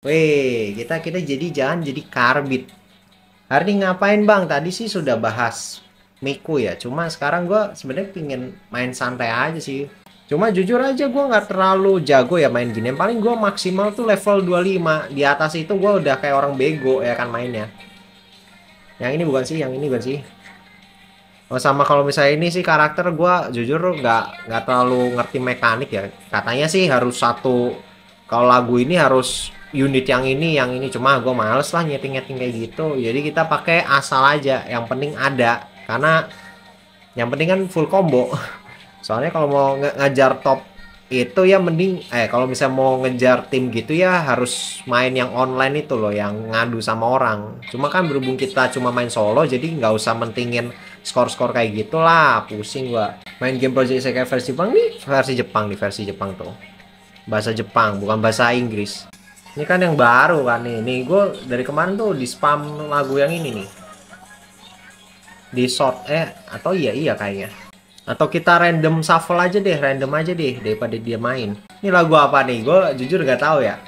Weh, kita jadi jangan jadi karbit. Hari ini ngapain bang? Tadi sih sudah bahas Miku ya. Cuma sekarang gua sebenarnya pingin main santai aja sih. Cuma jujur aja gua nggak terlalu jago ya main gini. Yang paling gua maksimal tuh level 25. Di atas itu gua udah kayak orang bego ya kan mainnya. Yang ini bukan sih, yang ini bukan sih. Oh, sama kalau misalnya ini sih karakter gua jujur nggak terlalu ngerti mekanik ya. Katanya sih harus satu, kalau lagu ini harus unit yang ini cuma gue males lah nyeting-nyeting kayak gitu. Jadi kita pakai asal aja, yang penting ada. Karena yang penting kan full combo. Soalnya kalau mau ngejar top itu ya mending kalau misalnya mau ngejar tim gitu ya harus main yang online itu loh, yang ngadu sama orang. Cuma kan berhubung kita cuma main solo jadi nggak usah mentingin skor-skor kayak gitulah, pusing gua. Main game Project Sekai versi Jepang nih, versi Jepang tuh. Bahasa Jepang, bukan bahasa Inggris. Ini kan yang baru kan nih. Nih gue dari kemarin tuh di spam lagu yang ini nih. Di short atau iya kayaknya. Atau kita random shuffle aja deh, random aja deh daripada dia main. Ini lagu apa nih? Gue jujur gak tahu ya.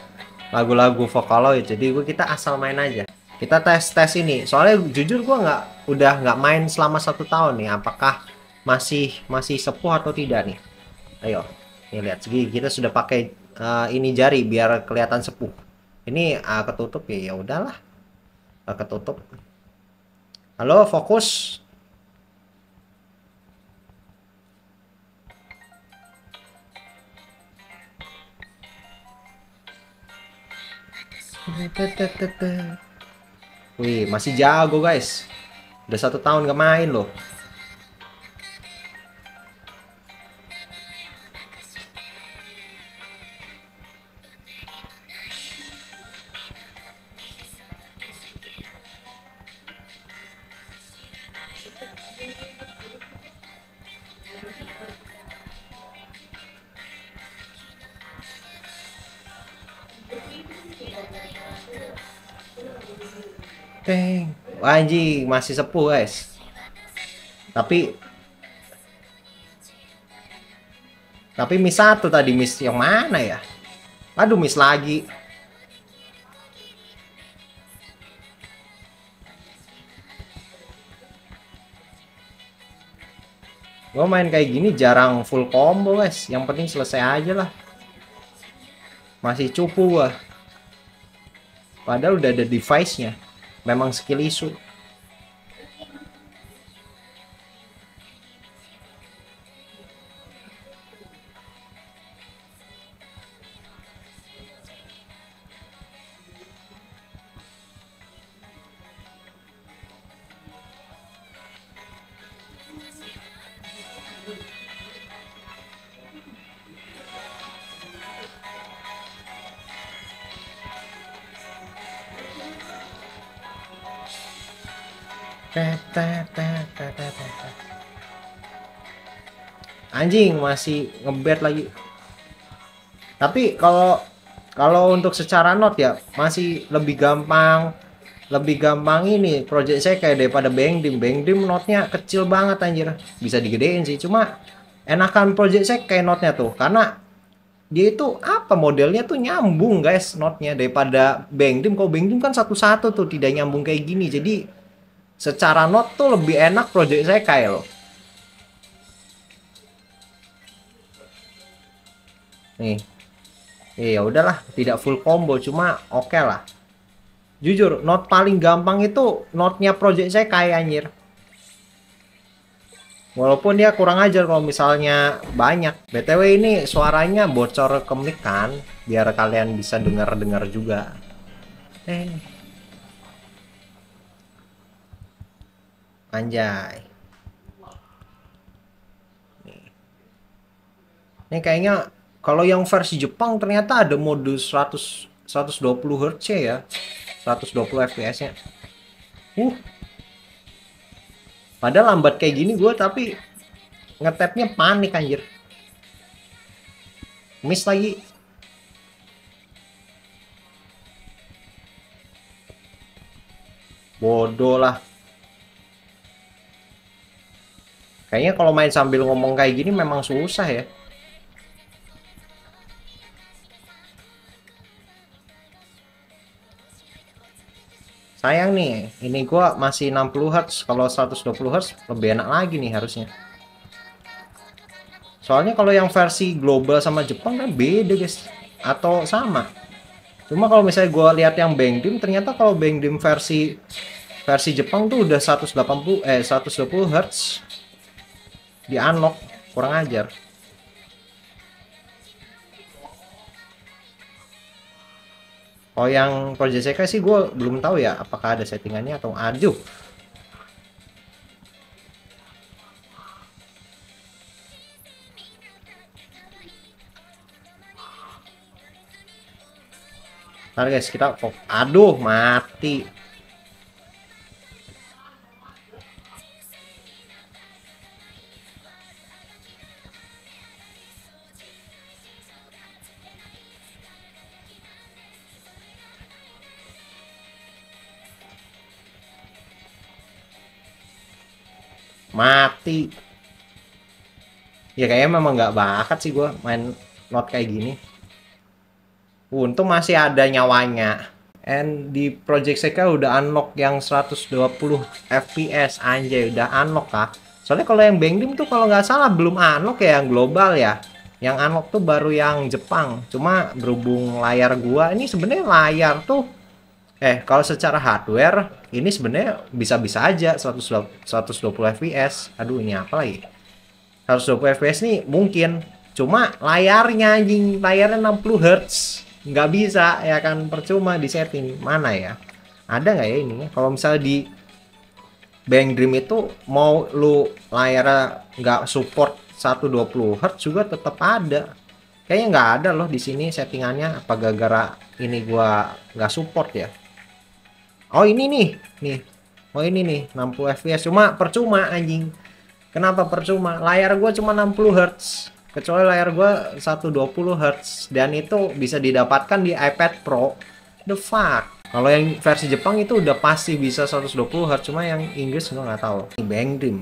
Lagu-lagu Vocaloid. Jadi kita asal main aja. Kita tes ini. Soalnya jujur gue udah nggak main selama 1 tahun nih. Apakah masih sepuh atau tidak nih? Ayo, nih lihat segi kita sudah pakai ini jari biar kelihatan sepuh. Ini ketutup ya, ya udahlah. Ketutup. Halo, fokus. Wih, masih jago guys. Udah 1 tahun gak main loh. Teng. Wah, anjing, masih sepuh guys. Tapi miss satu tadi, miss yang mana ya? Aduh, miss lagi. Gue main kayak gini jarang full combo guys. Yang penting selesai aja lah. Masih cupu gua. Padahal udah ada device-nya. Memang skill isu. Anjing, masih ngebet lagi. Tapi kalau kalau untuk secara not ya masih lebih gampang ini project saya kayak daripada Bang Dim notnya kecil banget anjir. Bisa digedein sih, cuma enakan project saya kayak notnya tuh karena dia itu apa modelnya tuh nyambung guys notnya daripada Bang Dim. Kalau Bang Dim kan satu-satu tuh tidak nyambung kayak gini. Jadi secara not tuh lebih enak project saya kayak loh. Nih. Ya udahlah, tidak full combo cuma oke lah. Jujur, not paling gampang itu notnya project saya kayak anjir. Walaupun dia kurang ajar kalau misalnya banyak. BTW ini suaranya bocor ke mic kan, biar kalian bisa dengar-dengar juga. Eh, anjay. Ini kayaknya kalau yang versi Jepang ternyata ada mode 120 Hz ya. 120 FPS-nya. Uh, Padahal lambat kayak gini gue tapi ngetapnya panik anjir. Miss lagi. Bodoh lah. Kayaknya kalau main sambil ngomong kayak gini memang susah ya. Sayang nih, ini gua masih 60 Hz. Kalau 120 Hz lebih enak lagi nih harusnya. Soalnya kalau yang versi global sama Jepang kan beda, guys. Atau sama. Cuma kalau misalnya gua lihat yang Bangdim, ternyata kalau Bangdim versi versi Jepang tuh udah 120 Hz di unlock, kurang ajar. Oh yang Project Sekai sih gue belum tahu ya apakah ada settingannya atau aduh. Ntar guys kita aduh mati. Mati. Ya kayaknya memang nggak bakat sih gue main not kayak gini. Untung masih ada nyawanya. And di Project Sekai udah unlock yang 120 FPS anjay, udah unlock kah? Soalnya kalau yang Bangdim tuh kalau nggak salah belum unlock ya yang global ya. Yang unlock tuh baru yang Jepang. Cuma berhubung layar gua ini sebenarnya layar tuh kalau secara hardware ini sebenarnya bisa-bisa aja 120 fps. Aduh ini apa lagi? 120 fps nih mungkin. Cuma layarnya anjing, layarnya 60 Hz. Nggak bisa ya kan, percuma di setting. Mana ya? Ada nggak ya ini? Kalau misalnya di Bang Dream itu mau lu layarnya nggak support 120 Hz juga tetap ada. Kayaknya nggak ada loh di sini settingannya. Apa gara-gara ini gua nggak support ya? Oh ini nih. Oh ini nih 60 fps cuma percuma anjing. Kenapa percuma? Layar gua cuma 60 Hz. Kecuali layar gua 120 Hz dan itu bisa didapatkan di iPad Pro. The fuck. Kalau yang versi Jepang itu udah pasti bisa 120 Hz, cuma yang Inggris gua nggak tahu. Ini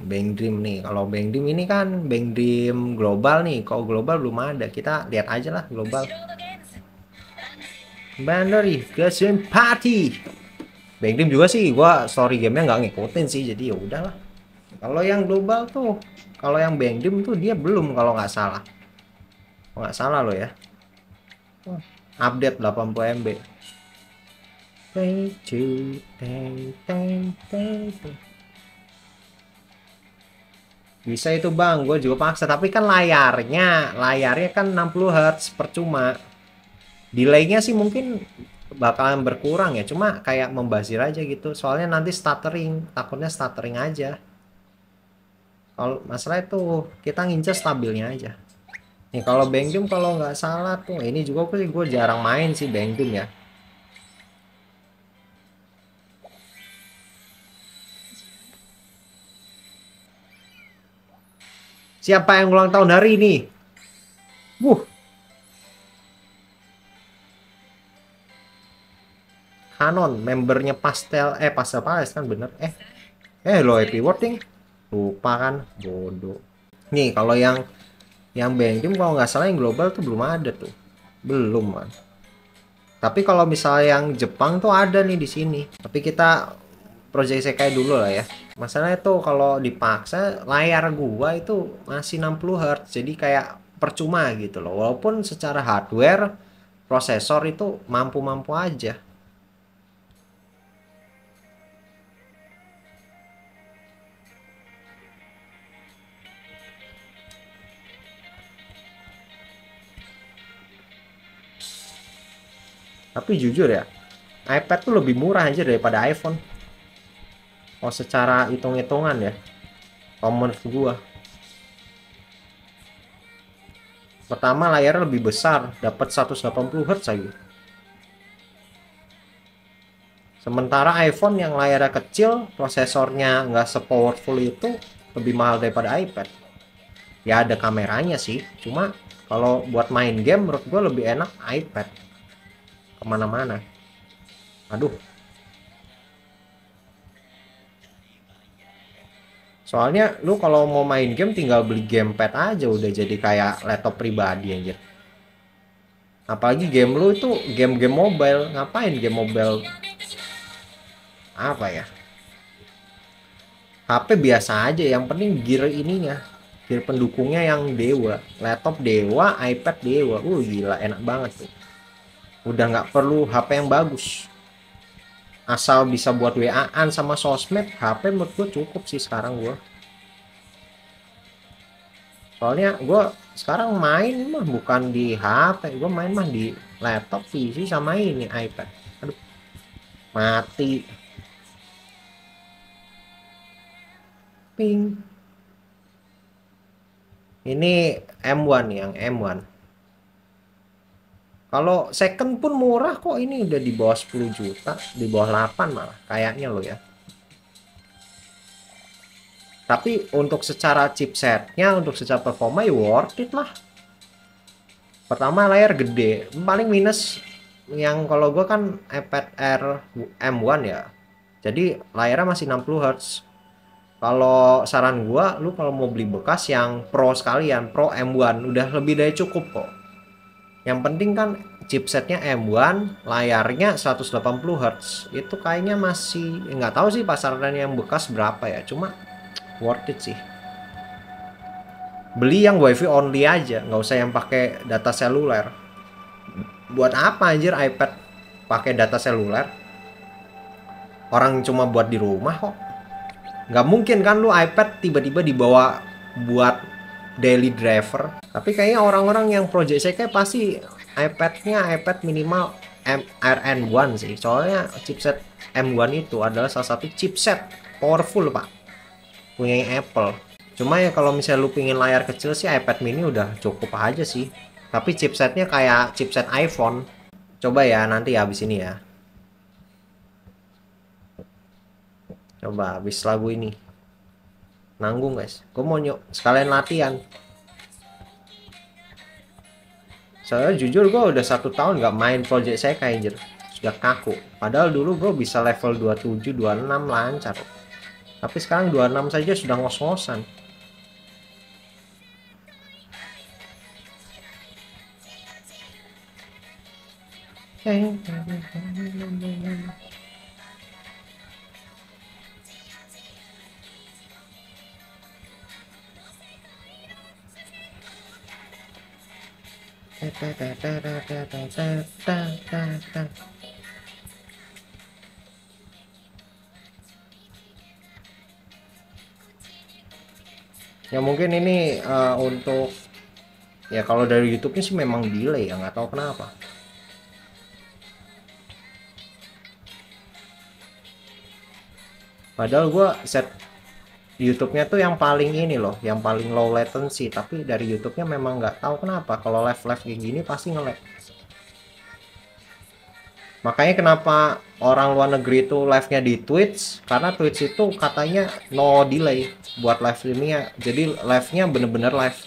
Bang Dream nih. Kalau Bang Dream ini kan Bang Dream global nih. Kalau global belum ada. Kita lihat aja lah global. Bandori Game Party. Bang Dream juga sih gua story gamenya nggak ngikutin sih, jadi ya udahlah. Kalau yang global tuh, kalau yang Bang Dream tuh dia belum kalau nggak salah. Kalau nggak salah lo ya. Update 80 MB. Bisa itu bang, gue juga paksa. Tapi kan layarnya kan 60 Hz percuma. Delaynya sih mungkin bakalan berkurang ya, cuma kayak membazir aja gitu. Soalnya nanti stuttering, takutnya stuttering aja. Kalau masalah itu kita ngincer stabilnya aja. Nih kalau Bang Doom kalau nggak salah tuh ini juga gue jarang main sih Bang Doom ya. Siapa yang ulang tahun hari ini? Canon, membernya Pastel Palace kan bener. Lo happy wording. Lupa kan, bodoh. Nih kalau yang Bang kalau nggak salah yang global tuh belum ada tuh. Belum kan. Tapi kalau misalnya yang Jepang tuh ada nih di sini. Tapi kita Project Sekai dulu lah ya. Masalahnya tuh kalau dipaksa layar gua itu masih 60 Hz. Jadi kayak percuma gitu loh. Walaupun secara hardware prosesor itu mampu-mampu aja. Tapi jujur ya, iPad tuh lebih murah aja daripada iPhone. Oh secara hitung-hitungan ya, kalau menurut gua. Pertama layarnya lebih besar, dapat 180 Hz lagi. Sementara iPhone yang layarnya kecil, prosesornya nggak se-powerful itu, lebih mahal daripada iPad. Ya ada kameranya sih, cuma kalau buat main game menurut gua lebih enak iPad. Kemana-mana. Aduh. Soalnya lu kalau mau main game tinggal beli gamepad aja udah jadi kayak laptop pribadi anjir. Apalagi game lu itu game-game mobile. Ngapain game mobile? apa ya, HP biasa aja, yang penting gear ininya, gear pendukungnya yang dewa, laptop dewa, iPad dewa, gila enak banget tuh. Udah nggak perlu HP yang bagus, asal bisa buat WA-an sama sosmed, HP menurut gue cukup sih sekarang gue. Soalnya gue sekarang main mah bukan di HP, gue main mah di laptop, PC sama ini iPad. Aduh, mati. Ping. Ini M1, yang M1. Kalau second pun murah kok, ini udah di bawah 10 juta, di bawah 8 malah kayaknya lo ya. Tapi untuk secara chipsetnya, untuk secara performa ya worth it lah. Pertama layar gede, paling minus yang kalau gue kan iPad Air M1 ya. Jadi layarnya masih 60 Hz. Kalau saran gue, lu kalau mau beli bekas yang Pro sekalian, Pro M1 udah lebih dari cukup kok. Yang penting kan chipsetnya M1, layarnya 180 Hz. Itu kayaknya masih nggak tahu sih pasaran yang bekas berapa ya. Cuma worth it sih. Beli yang WiFi only aja, nggak usah yang pakai data seluler. Buat apa anjir iPad pakai data seluler? Orang cuma buat di rumah kok. Nggak mungkin kan lu iPad tiba-tiba dibawa buat daily driver. Tapi kayaknya orang-orang yang project saya kayak pasti iPad minimal RN1 sih. Soalnya chipset M1 itu adalah salah satu chipset powerful pak, punya Apple. Cuma ya kalau misalnya lu pingin layar kecil sih iPad mini udah cukup aja sih. Tapi chipsetnya kayak chipset iPhone. Coba ya nanti ya habis ini ya. Coba habis lagu ini. Nanggung guys. Gue mau sekalian latihan. Soalnya jujur gue udah 1 tahun nggak main project saya kayak anjir. Sudah kaku. Padahal dulu gue bisa level 27, 26 lancar. Tapi sekarang 26 saja sudah ngos-ngosan. Ya mungkin ini untuk ya kalau dari YouTube-nya sih memang delay ya, nggak tahu kenapa. Padahal gue set YouTube-nya tuh yang paling ini loh, yang paling low latency, tapi dari YouTube-nya memang nggak tahu kenapa kalau live kayak gini pasti nge-lag. Makanya kenapa orang luar negeri itu live-nya di Twitch, karena Twitch itu katanya no delay buat live streamingnya, jadi live-nya bener-bener live.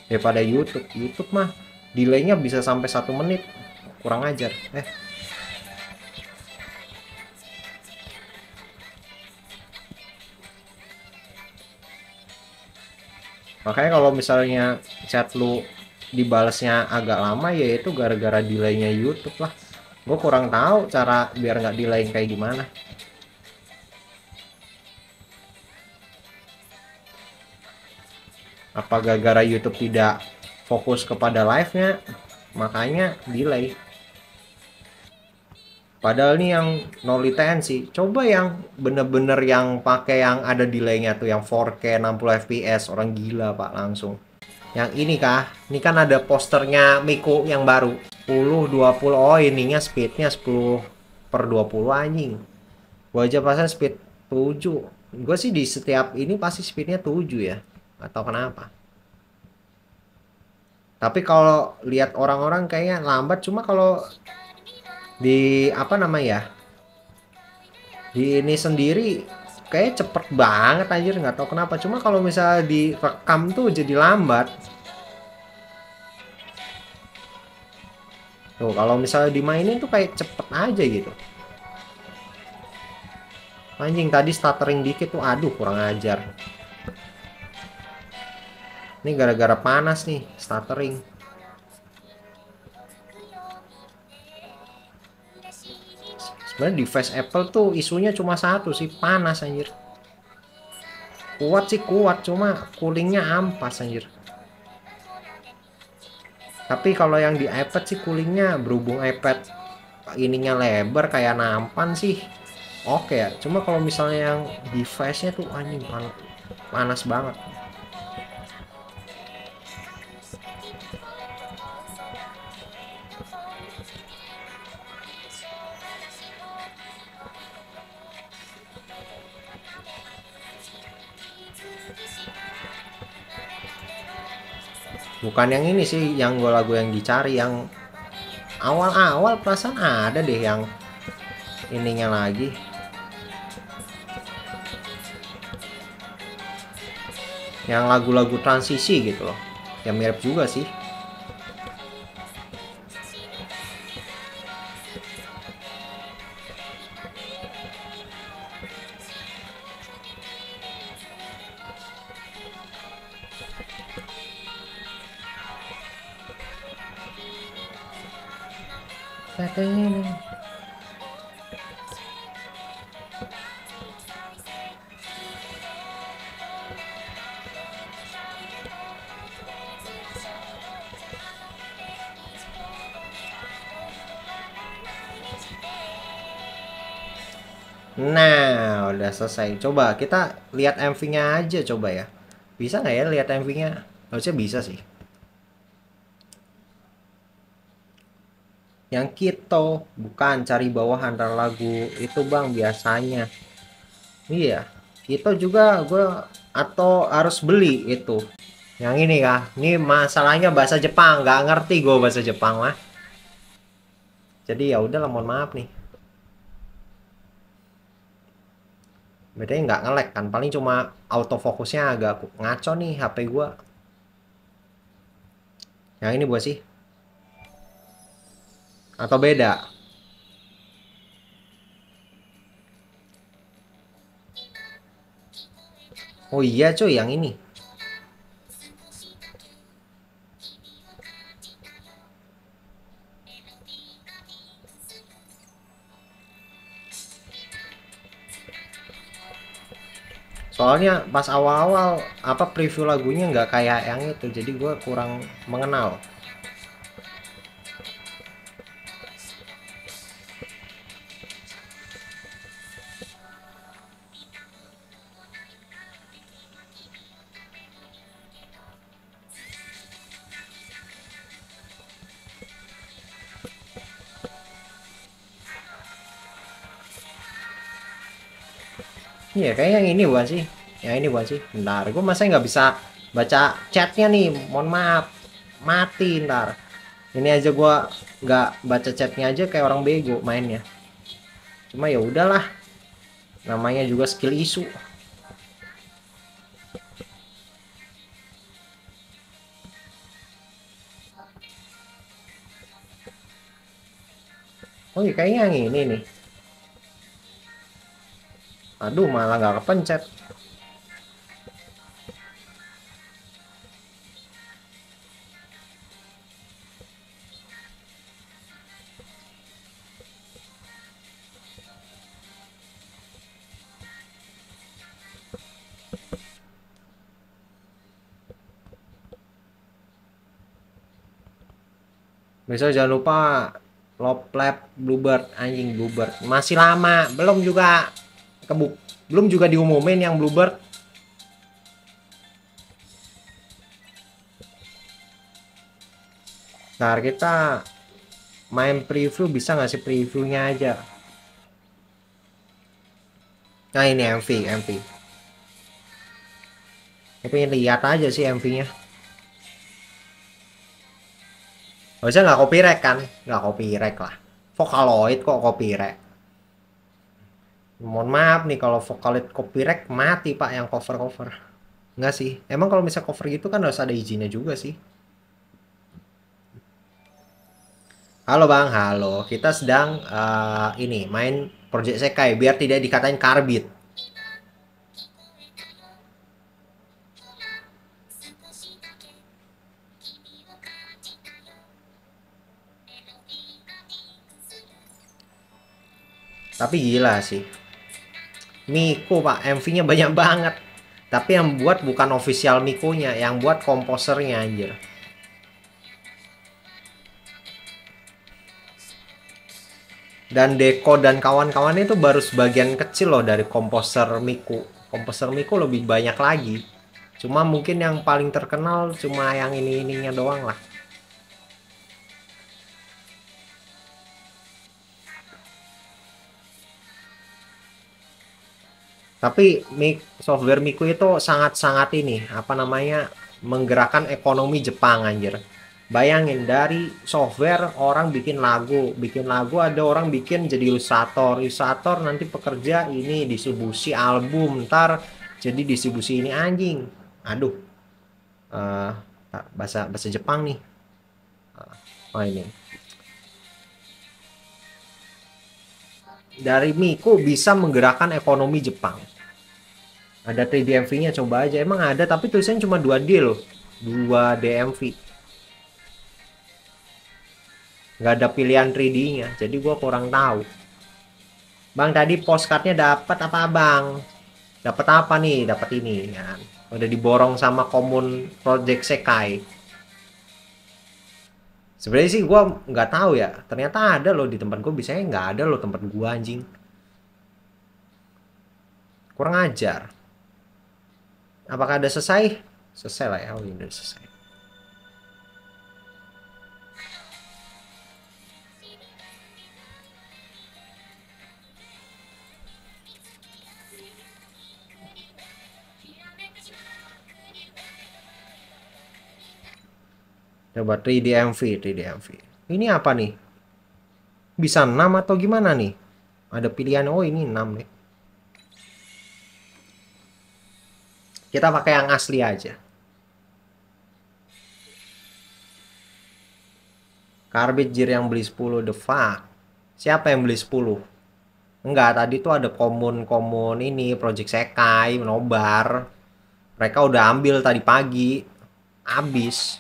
Daripada YouTube mah delaynya bisa sampai 1 menit, kurang ajar. Makanya kalau misalnya chat lu dibalasnya agak lama, ya itu gara-gara delaynya YouTube lah. Gue kurang tahu cara biar nggak delay kayak gimana. Apa gara-gara YouTube tidak fokus kepada live-nya, makanya delay. Padahal nih yang no latency, coba yang bener-bener yang pakai yang ada delaynya tuh, yang 4K 60 fps, orang gila pak langsung. Yang ini kah? Ini kan ada posternya Miko yang baru. 10, 20. Oh ininya speednya 10/20 anjing. Gua aja pasang speed 7. Gue sih di setiap ini pasti speednya 7 ya. Atau kenapa? Tapi kalau lihat orang-orang kayaknya lambat. Cuma kalau di apa namanya ya, di ini sendiri kayak cepet banget anjir, nggak tahu kenapa. Cuma kalau misalnya direkam tuh jadi lambat. Tuh kalau misalnya dimainin tuh kayak cepet aja gitu. Anjing tadi stuttering dikit tuh, aduh kurang ajar. Ini gara-gara panas nih stuttering. Sebenarnya device Apple tuh isunya cuma satu sih, panas anjir. Kuat sih kuat, cuma coolingnya ampas anjir. Tapi kalau yang di iPad sih coolingnya, berhubung iPad ininya lebar kayak nampan sih oke ya. Cuma kalau misalnya yang device-nya tuh anjing panas banget. Bukan yang ini sih, yang gue lagu yang dicari, yang awal-awal perasaan ada deh yang ininya lagi. Yang lagu-lagu transisi gitu loh. Yang mirip juga sih. Nah, udah selesai. Coba kita lihat MV-nya aja coba ya. Bisa nggak ya lihat MV-nya? Harusnya bisa sih. Yang Kito, bukan cari bawah antara lagu itu bang biasanya. Iya, Kito juga gue atau harus beli itu. Yang ini kah? Ini masalahnya bahasa Jepang, nggak ngerti gue bahasa Jepang mah. Jadi ya udah, mohon maaf nih. Bedanya nggak nge-lag kan, paling cuma autofokusnya agak ngaco nih HP gue. Yang ini buat sih? Atau beda? Oh iya cuy, yang ini. Soalnya pas awal-awal apa preview lagunya nggak kayak yang itu, jadi gue kurang mengenal. Iya, kayak yang ini bukan sih? Yang ini bukan sih? Bentar, gue masa nggak bisa baca chatnya nih? Mohon maaf, mati ntar. Ini aja gue nggak baca chatnya aja kayak orang bego mainnya. Cuma ya udahlah, namanya juga skill isu. Oh iya, kayaknya yang ini nih. Aduh, malah nggak kepencet. Besok jangan lupa Love Lab Bluebird, anjing Bluebird. Masih lama, belum juga diumumin yang Bluebird. Ntar kita main preview, bisa nggak sih previewnya aja? Nah ini MV. Saya pengen lihat aja sih MV-nya. Harusnya nggak copyright kan? Nggak copyright lah. Vocaloid kok copyright? Mohon maaf nih, kalau Vocaloid copyright mati pak yang cover-cover. Nggak sih. Emang kalau misal cover gitu kan harus ada izinnya juga sih. Halo Bang, halo. Kita sedang ini main Project Sekai biar tidak dikatain karbit. Tapi gila sih. Miko pak, MV-nya banyak banget. Tapi yang buat bukan official Miko-nya, yang buat komposernya anjir. Dan Deko dan kawan-kawannya itu baru sebagian kecil loh dari komposer Miko. Komposer Miko lebih banyak lagi. Cuma mungkin yang paling terkenal cuma yang ini-ininya doang lah. Tapi software Miku itu sangat-sangat ini, apa namanya, menggerakkan ekonomi Jepang anjir. Bayangin dari software orang bikin lagu ada orang bikin jadi ilustrator, ilustrator nanti pekerja ini distribusi album, ntar jadi distribusi ini anjing. Aduh, eh bahasa bahasa Jepang nih. Oh ini. Dari Miku bisa menggerakkan ekonomi Jepang. Ada 3 DMV-nya coba aja. Emang ada tapi tulisannya cuma 2D loh. 2 DMV. Nggak ada pilihan 3D-nya. Jadi gua kurang tahu. Bang tadi postcardnya dapat apa bang? Dapat apa nih? Dapat ini kan. Udah diborong sama komun Project Sekai. Sebenarnya sih gua nggak tahu ya. Ternyata ada loh di tempat gua. Biasanya nggak ada loh tempat gua anjing. Kurang ajar. Apakah ada selesai? Selesai lah ya. Oh ini udah selesai. Coba 3D MV, 3D MV. Ini apa nih? Bisa 6 atau gimana nih? Ada pilihan, oh ini 6 nih. Kita pakai yang asli aja. Karbit Jir yang beli 10, the fuck. Siapa yang beli 10? Enggak, tadi tuh ada komun-komun ini, Project Sekai, nobar. Mereka udah ambil tadi pagi. Abis.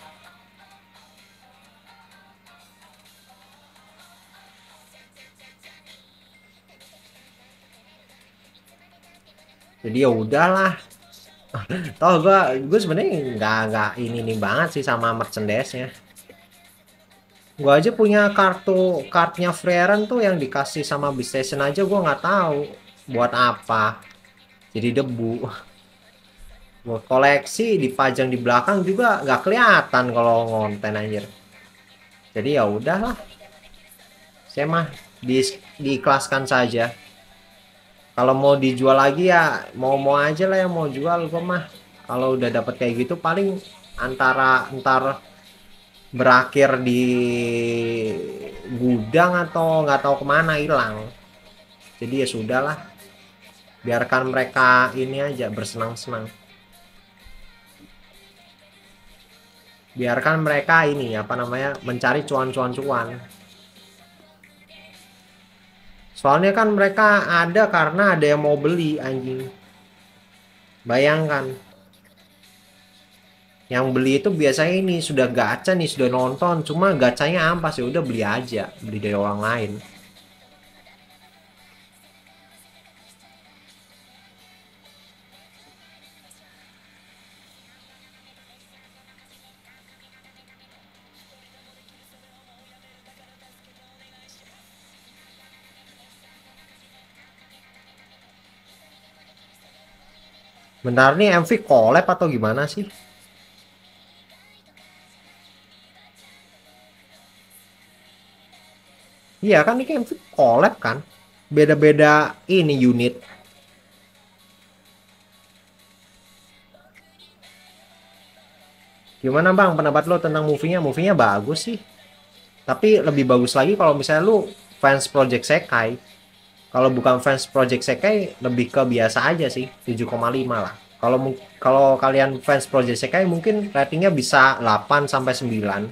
Jadi ya udahlah. Toh gue sebenarnya nggak ini nih banget sih sama merchandise-nya. Gue aja punya kartunya Freeren tuh yang dikasih sama Station aja gue nggak tahu buat apa. Jadi debu. Gue koleksi dipajang di belakang juga nggak kelihatan kalau ngonten anjir. Jadi ya udahlah. Saya mah diikhlaskan saja. Kalau mau dijual lagi ya mau aja lah yang mau jual gue mah. Kalau udah dapet kayak gitu paling antar berakhir di gudang atau nggak tahu kemana hilang. Jadi ya sudahlah, biarkan mereka ini aja bersenang-senang. Biarkan mereka ini apa namanya mencari cuan-cuan-cuan. Soalnya kan mereka ada karena ada yang mau beli anjing. Bayangkan. Yang beli itu biasanya ini sudah gacha nih, sudah nonton, cuma gacanya ampas ya udah beli aja, beli dari orang lain. Bentar nih MV collab atau gimana sih? Iya kan ini MV collab kan? Beda-beda ini unit. Gimana bang pendapat lo tentang movie-nya? Movie-nya bagus sih. Tapi lebih bagus lagi kalau misalnya lu fans Project Sekai. Kalau bukan fans Project Sekai lebih ke biasa aja sih, 7,5 lah. Kalau kalian fans Project Sekai mungkin ratingnya bisa 8 sampai 9.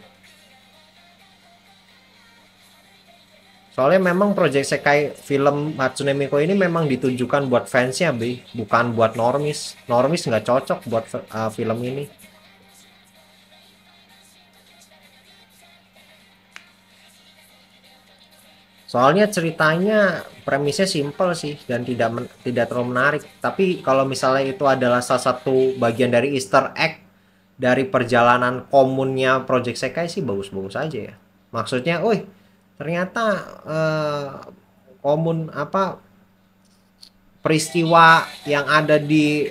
Soalnya memang Project Sekai film Hatsune Miku ini memang ditujukan buat fansnya, Bi. Bukan buat normis. Normis nggak cocok buat film ini. Soalnya ceritanya premisnya simple sih dan tidak terlalu menarik. Tapi kalau misalnya itu adalah salah satu bagian dari Easter egg dari perjalanan komunnya Project Sekai sih bagus-bagus aja ya. Maksudnya, ternyata komun apa peristiwa yang ada di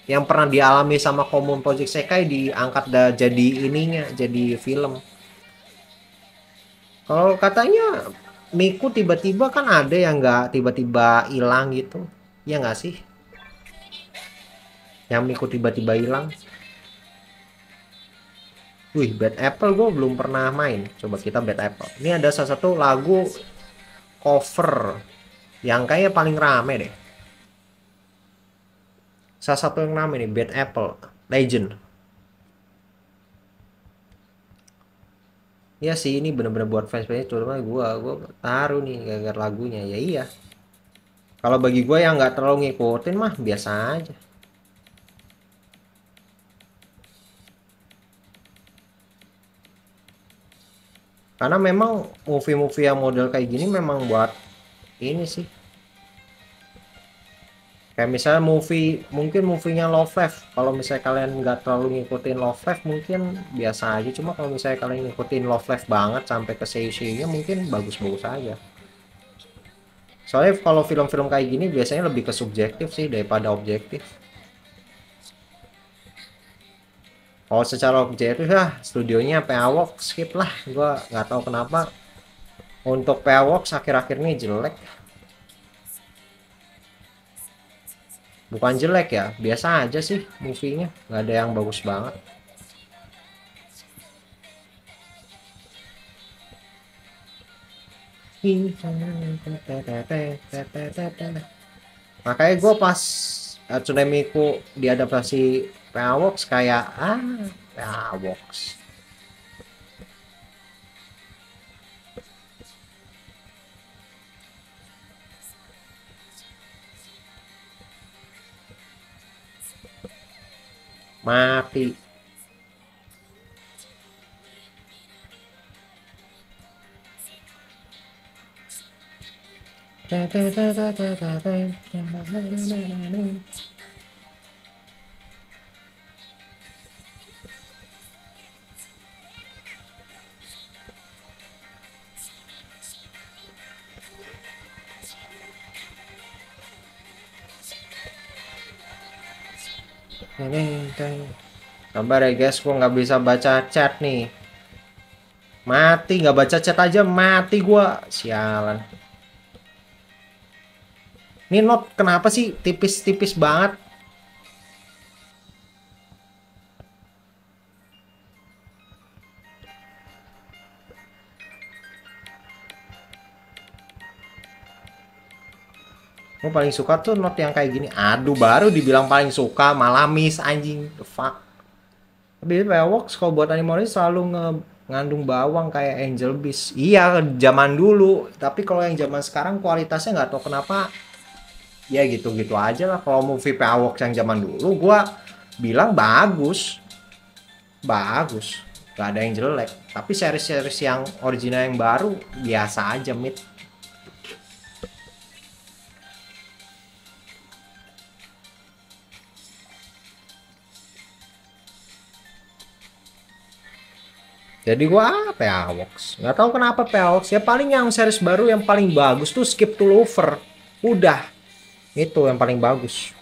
yang pernah dialami sama komun Project Sekai diangkat jadi ininya, jadi film. Kalau katanya Miku tiba-tiba kan ada yang nggak tiba-tiba hilang gitu. Ya nggak sih? Yang Miku tiba-tiba hilang. Wih, Bad Apple gue belum pernah main. Coba kita Bad Apple. Ini ada salah satu lagu cover yang kayaknya paling rame deh. Salah satu yang rame nih, Bad Apple Legend. Ya sih, ini bener-bener buat fans-fansnya. Cuma gue taruh nih gara-gara lagunya. Ya iya. Kalau bagi gue yang nggak terlalu ngikutin mah biasa aja. Karena memang movie-movie yang model kayak gini memang buat ini sih. Kayak misalnya mungkin movie-nya Love Live. Kalau misalnya kalian nggak terlalu ngikutin Love Live mungkin biasa aja. Cuma kalau misalnya kalian ngikutin Love Live banget sampai ke seiyu-seiyunya mungkin bagus-bagus aja. Soalnya kalau film-film kayak gini biasanya lebih ke subjektif sih daripada objektif. Kalau secara objektif studionya PA Works skip lah. Gua nggak tahu kenapa untuk PA Works akhir-akhir ini jelek. Bukan jelek ya, biasa aja sih movie-nya, nggak ada yang bagus banget. Makanya gue pas Tsunemiku diadaptasi PA Works kayak PA Works. Mati. Sabar ya guys, gua nggak bisa baca chat nih. Mati, nggak baca chat aja mati gua. Sialan. Ini not kenapa sih tipis-tipis banget? Gue paling suka tuh not yang kayak gini. Aduh, baru dibilang paling suka malah miss anjing. The fuck. Tapi Fireworks kalau buat animasi selalu ngandung bawang kayak Angel Beast. Iya, zaman dulu. Tapi kalau yang zaman sekarang kualitasnya nggak tahu kenapa. Ya gitu-gitu aja lah. Kalau movie Fireworks yang zaman dulu, gua bilang bagus. Bagus. Gak ada yang jelek. Tapi series-series yang original yang baru biasa aja mid. Jadi gua PA Works. Nggak tahu kenapa PA Works. Ya paling yang series baru yang paling bagus tuh Skip to Lover. Udah. Itu yang paling bagus.